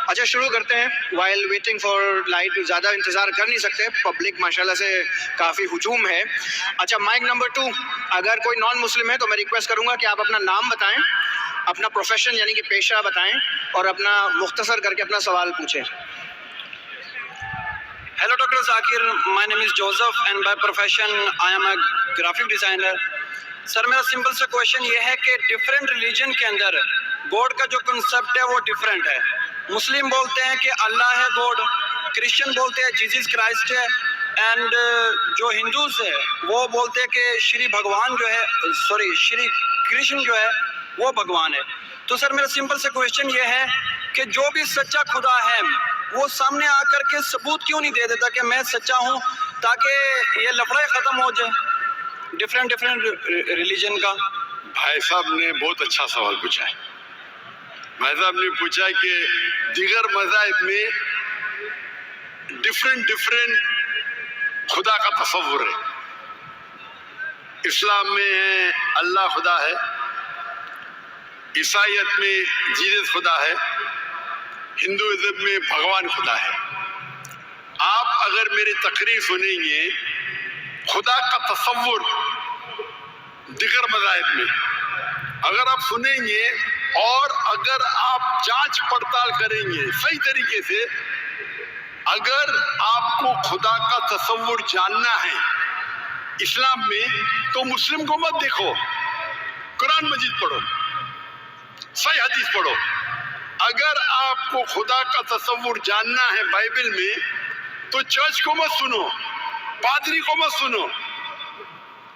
اچھا شروع کرتے ہیں. وائل ویٹنگ فار لائٹ زیادہ انتظار کر نہیں سکتے, پبلک ماشاءاللہ سے کافی ہجوم ہے. اچھا مائک نمبر 2, اگر کوئی نان مسلم ہے تو میں ریکویسٹ کروں گا کہ آپ اپنا نام بتائیں, اپنا پروفیشن یعنی کہ پیشہ بتائیں, اور اپنا مختصر کر کے اپنا سوال پوچھیں. Hello Dr. Zakir, my name is Joseph and by profession I am a graphic designer. سر میرا سمپل سا کویشچن یہ ہے کہ ڈفرینٹ ریلیجن کے اندر گوڈ کا جو کنسپٹ ہے وہ ڈفرینٹ ہے. مسلم بولتے ہیں کہ اللہ ہے گوڈ, کرسچن بولتے ہیں جیزس کرائسٹ ہے, اینڈ جو ہندوز ہے وہ بولتے ہیں کہ شری بھگوان جو ہے, شری کرشن جو ہے وہ بھگوان ہے. تو سر میرا سمپل سا کویشچن یہ ہے کہ جو بھی سچا خدا ہے وہ سامنے آ کر کے ثبوت کیوں نہیں دے دیتا کہ میں سچا ہوں, تاکہ یہ لفڑے ختم ہو جائے ڈفرینٹ ریلیجن کا. بھائی صاحب نے بہت اچھا سوال پوچھا ہے. بھائی صاحب نے پوچھا کہ دیگر مذاہب میں ڈفرینٹ خدا کا تصور ہے. اسلام میں ہے اللہ خدا ہے, عیسائیت میں جیزس خدا ہے, ہندوازم میں بھگوان خدا ہے. آپ اگر میری تقریر سنیں گے خدا کا تصور دیگر مذاہب میں اگر آپ سنیں گے اور اگر آپ جانچ پڑتال کریں گے صحیح طریقے سے, اگر آپ کو خدا کا تصور جاننا ہے اسلام میں تو مسلم کو مت دیکھو, قرآن مجید پڑھو, صحیح حدیث پڑھو. اگر آپ کو خدا کا تصور جاننا ہے بائبل میں تو چرچ کو مت سنو, پادری کو مت سنو,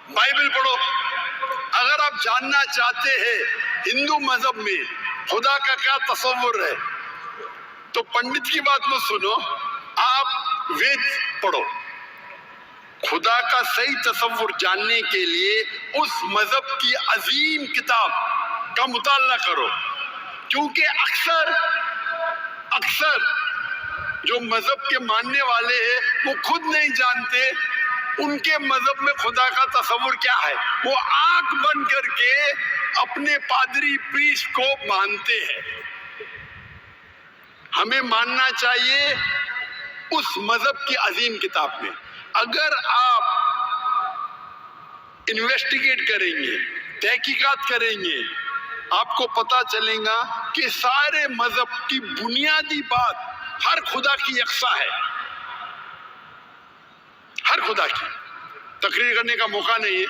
بائبل پڑھو. اگر آپ جاننا چاہتے ہیں ہندو مذہب میں خدا کا کیا تصور ہے تو پنڈت کی بات مت سنو, آپ وید پڑھو. خدا کا صحیح تصور جاننے کے لیے اس مذہب کی عظیم کتاب کا مطالعہ کرو, کیونکہ اکثر جو مذہب کے ماننے والے ہیں وہ خود نہیں جانتے ان کے مذہب میں خدا کا تصور کیا ہے. وہ آنکھ بند کر کے اپنے پادری پریسٹ کو مانتے ہیں. ہمیں ماننا چاہیے اس مذہب کی عظیم کتاب میں. اگر آپ انویسٹیگیٹ کریں گے, تحقیقات کریں گے, آپ کو پتا چلے گا کہ سارے مذہب کی بنیادی بات ہر خدا کی یکساں ہے. ہر خدا کی تقریر کرنے کا موقع نہیں ہے,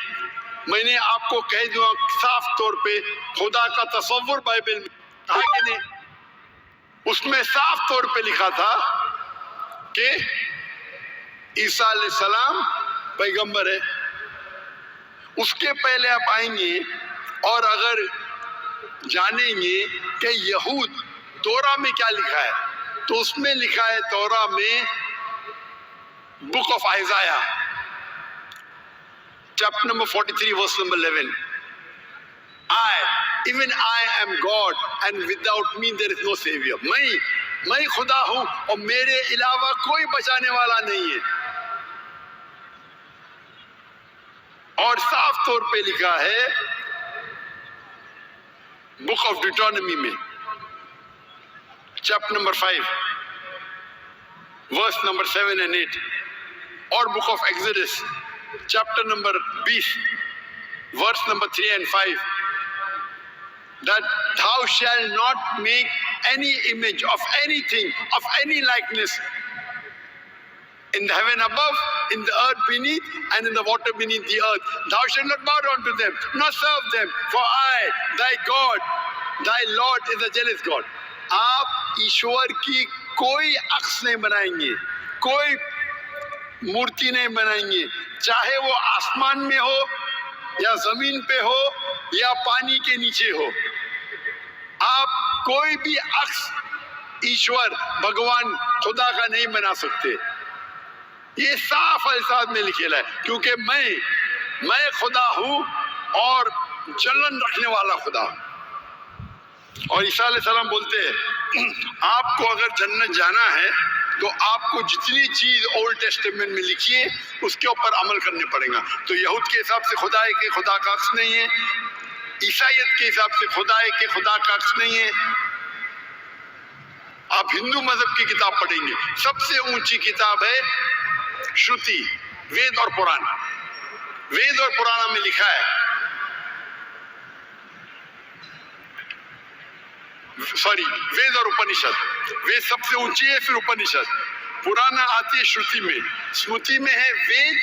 میں نے آپ کو کہہ دوں صاف طور پہ خدا کا تصور بائبل میں کہا کہ نہیں, اس میں صاف طور پہ لکھا تھا کہ عیسیٰ علیہ السلام پیغمبر ہے. اس کے پہلے آپ آئیں گے اور اگر جانیں گے کہ یہود تورا میں کیا لکھا ہے تو اس میں لکھا ہے تورا میں book of Isaiah chapter number 43 verse number 11, even I am God and without me there is no savior. میں خدا ہوں اور میرے علاوہ کوئی بچانے والا نہیں ہے. اور صاف طور پہ لکھا ہے بک آف ڈیوٹرانومی میں chapter number 5 verse number 7 and 8, اور book of Exodus chapter number 20 verse number 3 and 5, that thou shalt not make any image of anything, of any likeness in the heaven above, in the earth beneath, and in the water beneath the earth. Thou shalt not bow down to them, nor serve them, for I, thy God, thy Lord is a jealous God. آپ ایشور کی کوئی عکس نہیں بنائیں گے, کوئی مورتی نہیں بنائیں گے, چاہے وہ آسمان میں ہو یا زمین پہ ہو یا پانی کے نیچے ہو. آپ کوئی بھی عکس ایشور بھگوان خدا کا نہیں بنا سکتے. یہ صاف الفاظ میں لکھا ہے, کیونکہ میں خدا ہوں اور جلن رکھنے والا خدا ہوں. اور عیسیٰ علیہ السلام بولتے ہیں آپ کو اگر جنت جانا ہے تو آپ کو جتنی چیز اولڈ ٹیسٹمنٹ میں لکھی ہے اس کے اوپر عمل کرنے پڑے گا. تو یہود کے حساب سے خدا ہے کہ خدا کا عکس نہیں ہے, عیسائیت کے حساب سے خدا ہے کہ خدا کا عکس نہیں ہے. آپ ہندو مذہب کی کتاب پڑھیں گے، سب سے اونچی کتاب ہے شروتی، وید اور پران. وید اور پرانا میں لکھا ہے، سوری وید اور اپنشد. وید سب سے اونچی ہے، پھر اپنشد. پرانا آتی ہے شروتی میں، اسمرتی میں ہے وید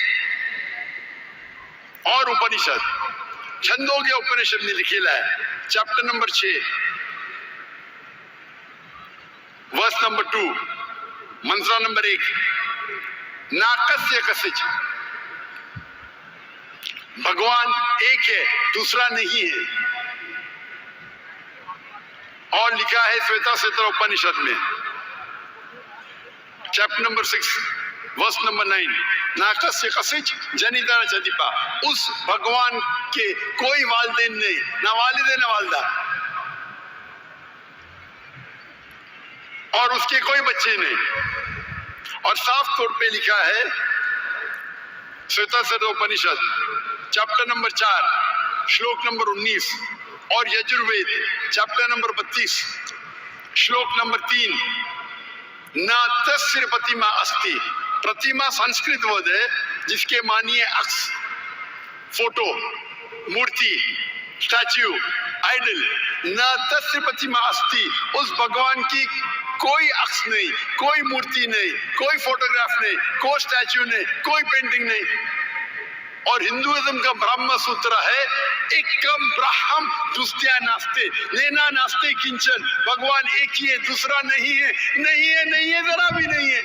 اور اپنشد. چھندوگیہ اپنشد میں لکھیلا ہے chapter number 6 verse number 2 mantra number 1، ناکسیہ کسچ، بھگوان ایک ہے، دوسرا نہیں ہے. اور لکھا ہے سویتا سوتر اپنشد میں چیپٹر نمبر 6 ورس نمبر 9، ناکسیہ کسچ جنیتا چدیپا. اس بھگوان کے کوئی والدین نہیں، نہ والد ہے نہ والدہ، اور اس کے کوئی بچے نہیں. اور صاف طور پہ لکھا ہے سویتا سوتر اپنشد چیپٹر نمبر 4 شلوک نمبر 19 اور یجروید چیپٹر نمبر 32 شلوک نمبر 3، نہ تسر پتیما استی. پرتیما سنسکرت ورڈ ہے جس کے معنی ہے عکس، فوٹو، مورتی، اسٹیچو، آئیڈل. نہ تسر پتیما استی، اس بھگوان کی کوئی عکس نہیں، کوئی مورتی نہیں، کوئی فوٹوگراف نہیں، کوئی اسٹیچو نہیں، کوئی پینٹنگ نہیں. اور ہندوازم کا برہم سوتر ہے ایکم برہم دوستیا ناستے، لینا ناستے کنچن. بھگوان ایک ہی ہے، دوسرا نہیں ہے، نہیں ہے، نہیں ہے، ذرا بھی نہیں ہے.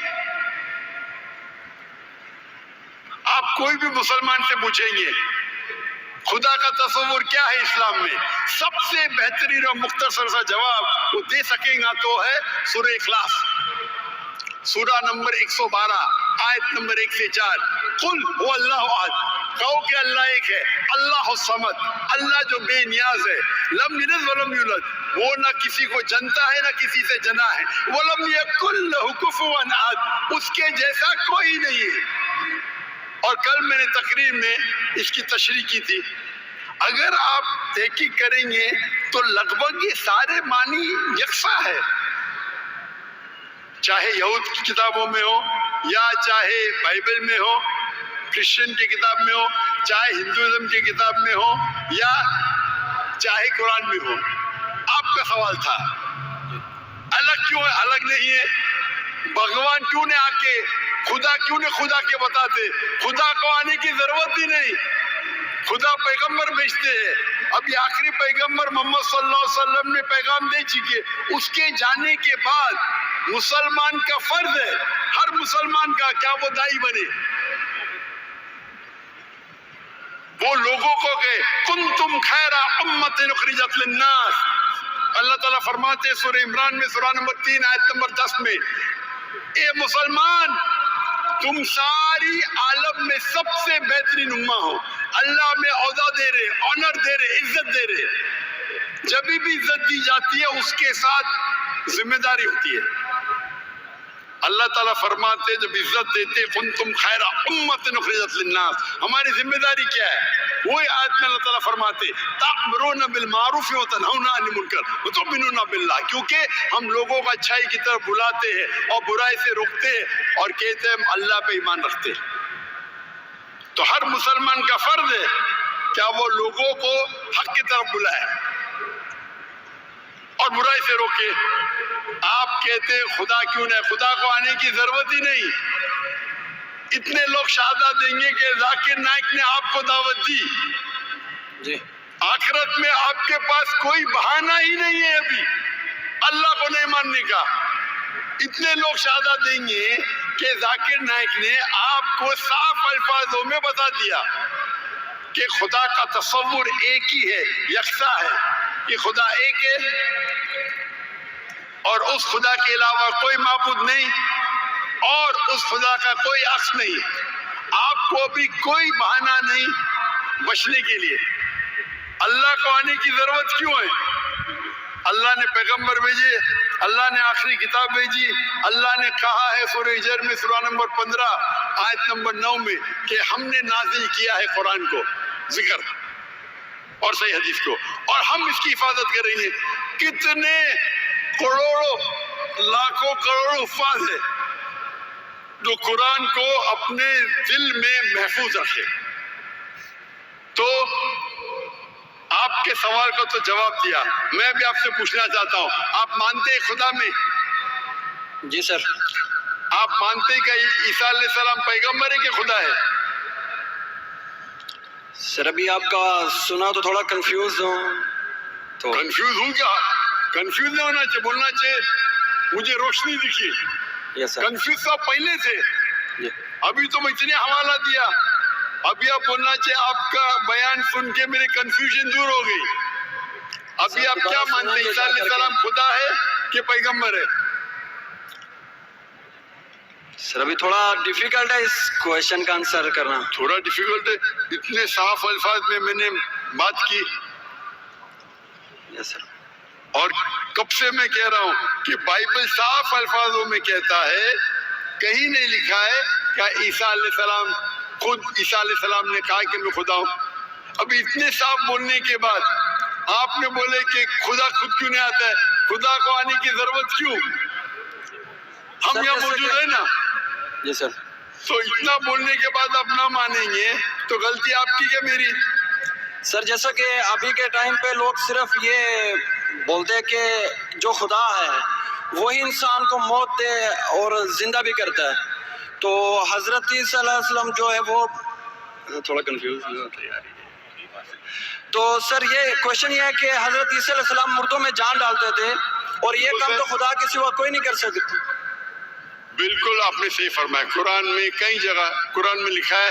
آپ کوئی بھی مسلمان سے پوچھیں گے خدا کا تصور کیا ہے اسلام میں، سب سے بہترین اور مختصر سا جواب وہ دے سکیں گا تو ہے سورہ اخلاص، سورہ نمبر 112 آیت نمبر 1 سے 4. قل هو اللہ احد، کہو کہ اللہ ایک ہے، اللہ الصمد، اللہ جو بے نیاز ہے، لم یلد ولم یولد، وہ نہ کسی کو جنتا ہے نہ کسی سے جنا ہے، ولم یکن لہ کفوا احد، اس کے جیسا کوئی نہیں ہے. اور کل میں نے تقریر میں اس کی تشریح کی تھی. اگر آپ تحقیق کریں گے تو لگ بھگ یہ سارے معنی یکساں ہے، چاہے یہود کی کتابوں میں ہو یا چاہے بائبل میں ہو، کرسچن کی کتاب میں ہو، چاہے ہندوازم کی کتاب میں ہو یا چاہے قرآن میں ہو. آپ کا سوال تھا الگ کیوں ہے، الگ نہیں ہے. بھگوان کیوں نے آ کے خدا کیوں نے خدا کے بتاتے، خدا کو آنے کی ضرورت ہی نہیں. خدا پیغمبر بھیجتے ہیں. ابھی آخری پیغمبر محمد صلی اللہ علیہ وسلم نے پیغام دے چکے، اس کے جانے کے بعد مسلمان کا فرض ہے، ہر مسلمان کا، کیا وہ دائی بنے، وہ لوگوں کو کہ کنتم خیر امت اخرجت للناس. اللہ تعالیٰ فرماتے سورہ عمران میں سورہ نمبر 3 آیت نمبر 10 میں، اے مسلمان تم ساری عالم میں سب سے بہترین امہ ہو. اللہ میں عہدہ دے رہے، آنر دے رہے، عزت دے رہے. جب بھی عزت دی جاتی ہے اس کے ساتھ ذمہ داری ہوتی ہے. اللہ تعالیٰ فرماتے جب عزت دیتے کنتم خیر امت اخرجت للناس، ہماری ذمہ داری کیا ہے؟ وہی آیت میں اللہ تعالیٰ فرماتے تأمرون بالمعروف وتنہون عن المنکر وتؤمنون باللہ، کیونکہ ہم لوگوں کو اچھائی کی طرف بلاتے ہیں اور برائی سے روکتے ہیں اور کہتے ہیں ہم اللہ پہ ایمان رکھتے ہیں. تو ہر مسلمان کا فرض ہے کیا وہ لوگوں کو حق کی طرف بلائے اور برائی سے روکے. آپ کہتے ہیں خدا کیوں نہیں، خدا کو آنے کی ضرورت ہی نہیں. اتنے لوگ شہادت دیں گے کہ ذاکر نائک نے آپ کو دعوت دی جی، آخرت میں آپ کے پاس کوئی بہانہ ہی نہیں ہے ابھی اللہ کو نہیں ماننے کا. اتنے لوگ شہادت دیں گے کہ ذاکر نائک نے آپ کو صاف الفاظوں میں بتا دیا کہ خدا کا تصور ایک ہی ہے، یکساں ہے، کہ خدا ایک ہے اور اس خدا کے علاوہ کوئی معبود نہیں اور اس خدا کا کوئی عکس نہیں. آپ کو بھی کوئی بہانہ نہیں بچنے کے لیے. اللہ کو آنے کی ضرورت کیوں ہے؟ اللہ نے پیغمبر بھیجے، اللہ نے آخری کتاب بھیجی. اللہ نے کہا ہے سورہ ہجر میں سورہ نمبر 15 آیت نمبر 9 میں کہ ہم نے نازل کیا ہے قرآن کو. ذکر اور صحیح حدیث کو, اور ہم اس کی حفاظت کریں گے. کتنے کروڑوں لاکھوں کروڑوں حفاظ ہیں جو قرآن کو اپنے دل میں محفوظ رکھے. تو آپ کے سوال کا تو جواب دیا. میں بھی آپ سے پوچھنا چاہتا ہوں, آپ مانتے ہیں خدا میں؟ جی سر. آپ مانتے ہیں کہ عیسیٰ علیہ السلام پیغمبر ہے کہ خدا ہے؟ سر ابھی آپ کا سنا تو تھوڑا کنفیوز ہوں. تو کنفیوز ہوں کیا؟ کنفیوز نہیں ہونا چاہیے, بولنا چاہیے مجھے روشنی دکھی. یس سر. کنفیوز تو آپ پہلے تھے, جی. ابھی تو میں اتنے حوالہ دیا. ابھی آپ بولنا چاہیے آپ کا بیان سن کے میری کنفیوژن دور ہو گئی. ابھی آپ کیا مانتے ہیں, عیسیٰ علیہ السلام خدا ہے کہ پیغمبر ہے؟ سر ابھی تھوڑا ڈیفیکلٹ ہے اس کویشچن کا آنسر کرنا. تھوڑا ڈیفیکلٹ ہے, اتنے صاف الفاظ میں نے بات کی. یس سر. اور کب سے میں کہہ رہا ہوں کہ بائبل صاف الفاظوں میں کہتا ہے, کہیں نہیں لکھا ہے کہ عیسیٰ علیہ السلام خود عیسیٰ علیہ السلام نے کہا کہ میں خدا ہوں. ابھی اتنے صاف بولنے کے بعد آپ نے بولے کہ خدا خود کیوں نہیں آتا ہے, خدا کو آنے کی ضرورت کیوں؟ ہم یہاں موجود ہیں نا. جی سر. تو اتنا بولنے کے بعد آپ نہ مانیں گے تو غلطی آپ کی کیا میری؟ سر جیسا کہ ابھی کے ٹائم پہ لوگ صرف یہ بولتے ہیں کہ جو خدا ہے وہی انسان کو موت دے اور زندہ بھی کرتا ہے. تو حضرت صلی اللہ علیہ وسلم جو ہے وہ تھوڑا کنفیوز ہوتا ہے یار. تو سر یہ کوشچن یہ ہے کہ حضرت عیسیٰ علیہ السلام مردوں میں جان ڈالتے تھے اور یہ کام تو خدا کے سوا کوئی نہیں کر سکتا. بالکل آپ نے صحیح فرمایا. قرآن میں کئی جگہ قرآن میں لکھا ہے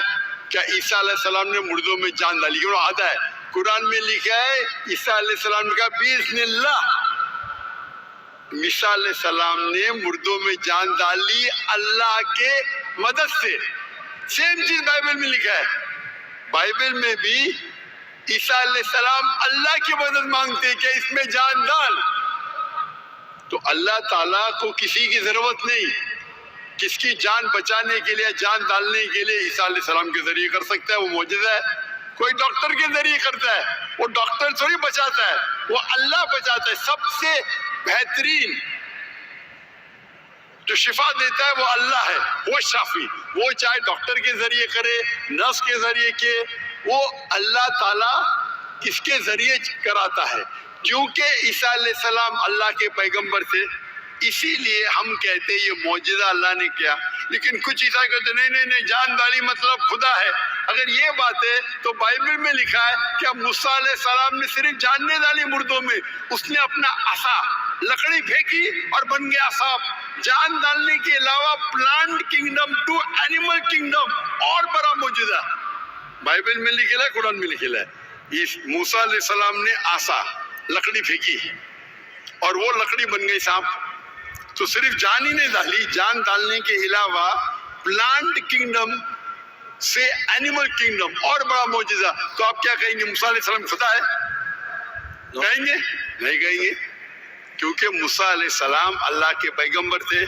کہ عیسیٰ علیہ السلام نے مردوں میں جان ڈالی. کیوں آتا ہے قرآن میں لکھا ہے عیسیٰ علیہ السلام نے کہا بِإِذْنِ اللَّهِ, عیسیٰ علیہ السلام نے مردوں میں جان ڈالی اللہ کے مدد سے. سیم چیز بائبل میں لکھا ہے. بائبل میں بھی عیسیٰ علیہ السلام اللہ کی مدد مانگتے کہ اس میں جان ڈال. تو اللہ تعالیٰ کو کسی کی ضرورت نہیں, کس کی جان بچانے کے لیے جان ڈالنے کے لیے عیسیٰ علیہ السلام کے ذریعے کر سکتا ہے. وہ معجزہ ہے. کوئی ڈاکٹر کے ذریعے کرتا ہے, وہ ڈاکٹر تھوڑی بچاتا ہے, وہ اللہ بچاتا ہے. سب سے بہترین جو شفا دیتا ہے وہ اللہ ہے, وہ شافی. وہ چاہے ڈاکٹر کے ذریعے کرے, نرس کے ذریعے کے, وہ اللہ تعالیٰ کس کے ذریعے کراتا ہے. کیونکہ عیسیٰ علیہ السلام اللہ کے پیغمبر تھے, اسی لیے ہم کہتے ہیں یہ معجزہ اللہ نے کیا. لیکن کچھ عیسائی کہتے نہیں نہیں نہیں جان ڈالی مطلب خدا ہے. اگر یہ بات ہے تو بائبل میں لکھا ہے کہ موسیٰ علیہ السلام نے صرف جان نہیں ڈالی مردوں میں, اس نے اپنا عصا لکڑی پھینکی اور بن گیا سانپ. جان ڈالنے کے علاوہ plant kingdom to animal kingdom اور بڑا معجزہ بائبل میں لکھا ہے, قرآن میں لکھا ہے. موسیٰ علیہ السلام نے عصا لکڑی پھینکی اور وہ لکڑی بن گئی سانپ. تو صرف جان ہی نہیں ڈالی, جان ڈالنے کے علاوہ پلانٹ کنگڈم سے اینیمل کنگڈم اور بڑا معجزہ. تو آپ کیا کہیں گے موسیٰ علیہ السلام خدا ہے؟ کہیں گے نہیں کہیں گے, کیونکہ موسیٰ علیہ السلام اللہ کے پیغمبر تھے.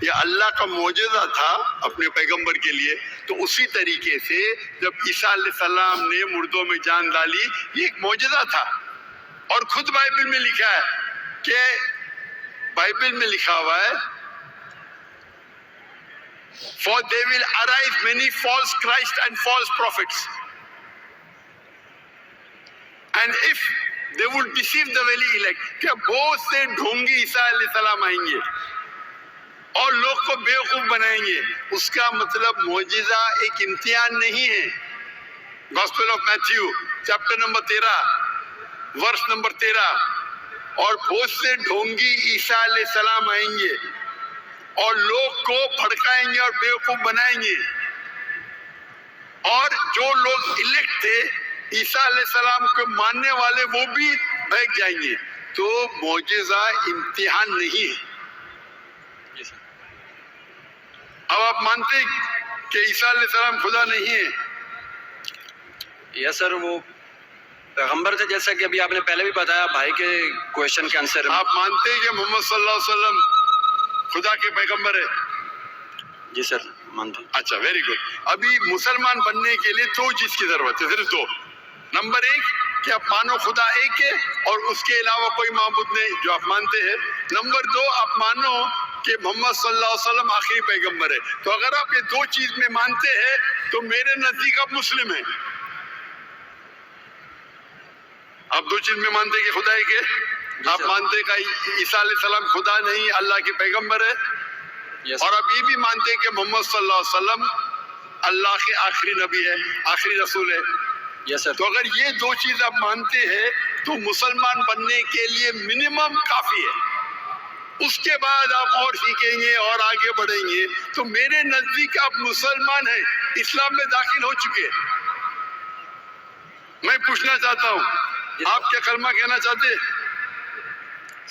یہ اللہ کا معجزہ تھا اپنے پیغمبر کے لیے. تو اسی طریقے سے جب عیسیٰ علیہ السلام نے مردوں میں جان ڈالی یہ ایک معجزہ تھا. اور خود بائبل میں لکھا ہے کہ بائبل میں لکھا ہوا ہے for they will arise many false Christ and false prophets and if they would deceive the very elect, کہ بہت سے ڈھونگی عیسیٰ علیہ السلام آئیں گے اور لوگ کو بیوقوف بنائیں گے. اس کا مطلب معجزہ ایک امتحان نہیں ہے. Gospel of Matthew chapter number 13 verse number 13, اور بہت سے ڈھونگی عیسیٰ علیہ السلام آئیں گے اور لوگ کو بھڑکائیں گے اور بیوقوف بنائیں گے. اور جو لوگ الیکٹ تھے عیسیٰ علیہ السلام کو ماننے والے وہ بھی بہک جائیں گے. تو معجزہ امتحان نہیں ہے. اب آپ مانتے کہ عیسیٰ علیہ السلام خدا نہیں ہے؟ یس سر, وہ پیغمبر تھے جیسا کہ ابھی آپ نے پہلے بھی بتایا بھائی کے کویشچن کے آنسر میں. آپ مانتے ہیں کہ محمد صلی اللہ علیہ وسلم خدا کے پیغمبر ہے؟ جی سر مانتے. اچھا ویری گڈ. ابھی مسلمان بننے کے لیے دو چیز کی ضرورت ہے, صرف دو. نمبر 1 کہ آپ مانو خدا ایک ہے اور اس کے علاوہ کوئی معبود نہیں جو آپ مانتے ہیں. نمبر 2 آپ مانو کہ محمد صلی اللہ علیہ وسلم آخری پیغمبر ہے. تو اگر آپ یہ 2 چیز میں مانتے ہیں تو میرے نزدیک آپ مسلم ہیں. آپ 2 چیز میں مانتے کہ خدا ایک ہے, آپ مانتے کہ عیسیٰ علیہ السلام خدا نہیں اللہ کے پیغمبر ہے, اور آپ یہ بھی مانتے کہ محمد صلی اللہ علیہ وسلم اللہ کے آخری نبی ہے, آخری رسول ہے. یس سر. تو اگر یہ 2 چیز آپ مانتے ہیں تو مسلمان بننے کے لیے منیمم کافی ہے. اس کے بعد آپ اور سیکھیں گے اور آگے بڑھیں گے. تو میرے نزدیک آپ مسلمان ہیں, اسلام میں داخل ہو چکے. میں پوچھنا چاہتا ہوں آپ کیا کلمہ کہنا چاہتے؟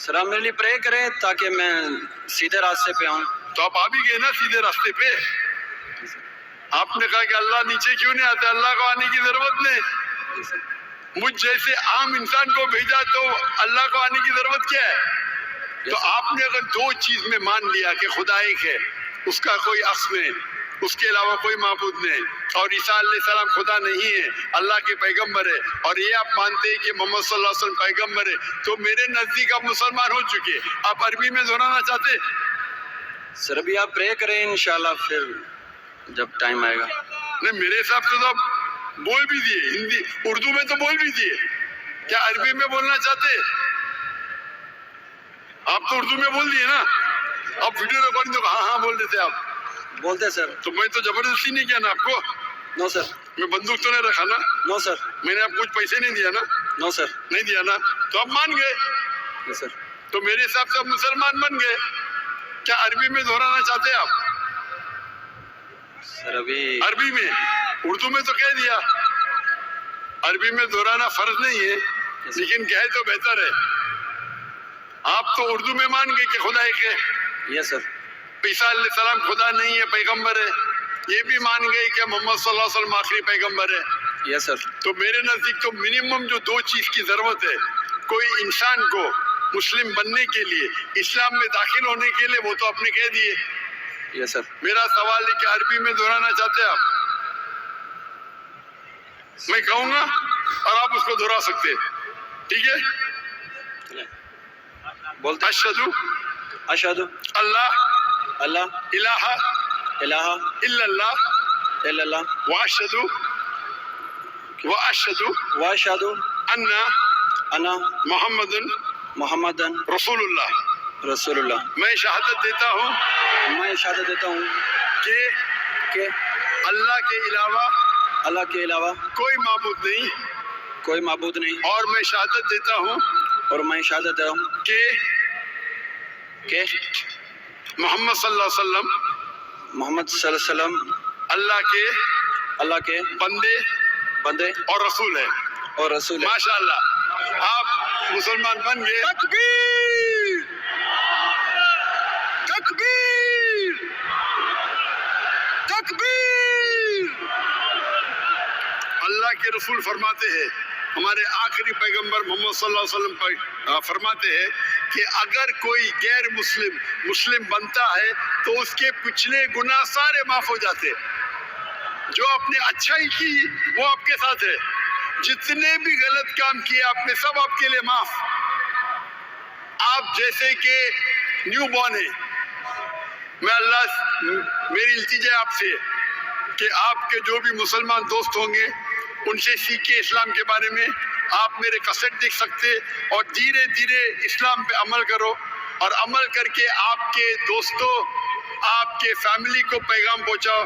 سر آپ میرے لیے پرے کریں تاکہ میں سیدھے راستے پہ آؤں. تو آپ آ بھی گئے نا سیدھے راستے پہ. آپ نے کہا کہ اللہ نیچے کیوں نہیں آتا, اللہ کو آنے کی ضرورت نہیں. مجھ جیسے عام انسان کو بھیجا تو اللہ کو آنے کی ضرورت کیا ہے؟ تو آپ نے اگر 2 چیز میں مان لیا کہ خدا ایک ہے, اس کا کوئی عکس نہیں, اس کے علاوہ کوئی معبود نہیں, اور عیسیٰ علیہ السلام خدا نہیں ہے اللہ کے پیغمبر ہے, اور یہ آپ مانتے ہیں کہ محمد صلی اللہ علیہ وسلم پیغمبر ہے, تو میرے نزدیک آپ مسلمان ہو چکے. آپ عربی میں دہرانا چاہتے؟ سر ابھی آپ پرے کریں انشاءاللہ, پھر جب ٹائم آئے گا. نہیں, میرے حساب سے تو آپ بول بھی دیے, ہندی اردو میں تو بول بھی دیے. کیا عربی میں بولنا چاہتے؟ آپ تو اردو میں بول دیے نا. آپ ویڈیو ریکارڈنگ تو ہاں بول دیتے آپ. بولتے سر. تو میں تو زبردستی نہیں کیا نا آپ کو. نو سر. میں بندوق تو نہیں رکھا نا. نو سر. میں نے آپ کچھ پیسے نہیں دیا نا. نو سر. نہیں دیا نا, تو آپ مان گئے. یس سر. تو میرے حساب سے آپ مسلمان بن گئے. کیا عربی میں دہرانا چاہتے آپ؟ سر ابھی عربی میں, اردو میں تو کہہ دیا. عربی میں دہرانا فرض نہیں ہے, لیکن کہے تو بہتر ہے. آپ تو اردو میں مان گئے کہ خدا ایک ہے. یس سر. عیسیٰ علیہ السلام خدا نہیں ہے پیغمبر ہے. یہ بھی مان گئے کہ محمد صلی اللہ علیہ وسلم آخری پیغمبر ہے. یس سر. تو میرے نزدیک تو منیمم جو 2 چیز کی ضرورت ہے کوئی انسان کو مسلم بننے کے لیے, اسلام میں داخل ہونے کے لیے, وہ تو آپ نے کہہ دیے. یس سر. میرا سوال ہے کہ عربی میں دہرانا چاہتے ہیں آپ؟ میں کہوں گا اور آپ اس کو دہرا سکتے. ٹھیک ہے. بولتے. اشہدو اشہدو اللہ اللہ الہ الہ الا اللہ الا اللہ واشہدو واشہد ان انا محمد محمدن رسول اللہ. رسول اللہ. میں شہادت دیتا ہوں میں شہادت دیتا ہوں کہ کہ اللہ کے علاوہ اللہ کے علاوہ کوئی معبود نہیں, کوئی معبود نہیں, اور میں شہادت دیتا ہوں اور میں شہادت دیتا ہوں کہ محمد صلی اللہ علیہ وسلم محمد صلی اللہ علیہ وسلم اللہ کے بندے اور رسول ہے. اور رسول ہے. ماشاءاللہ, آپ مسلمان بن گئے. تکبیر تکبیر تکبیر. اللہ کے رسول فرماتے ہیں, ہمارے آخری پیغمبر محمد صلی اللہ علیہ وسلم فرماتے ہیں کہ اگر کوئی غیر مسلم بنتا ہے تو اس کے پچھلے گناہ سارے معاف ہو جاتے. جو آپ نے اچھائی کی وہ آپ کے ساتھ ہے, جتنے بھی غلط کام کیے آپ نے سب آپ کے لیے معاف. آپ جیسے کہ نیو بورن ہے, میں میری التجا آپ سے کہ آپ کے جو بھی مسلمان دوست ہوں گے ان سے سیکھیں اسلام کے بارے میں. آپ میرے کسٹ دیکھ سکتے اور دھیرے دھیرے اسلام پہ عمل کرو, اور عمل کر کے آپ کے دوستوں آپ کے فیملی کو پیغام پہنچاؤ.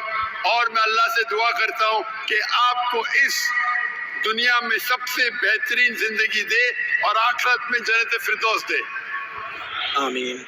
اور میں اللہ سے دعا کرتا ہوں کہ آپ کو اس دنیا میں سب سے بہترین زندگی دے اور آخرت میں جنت فردوس دے. آمین.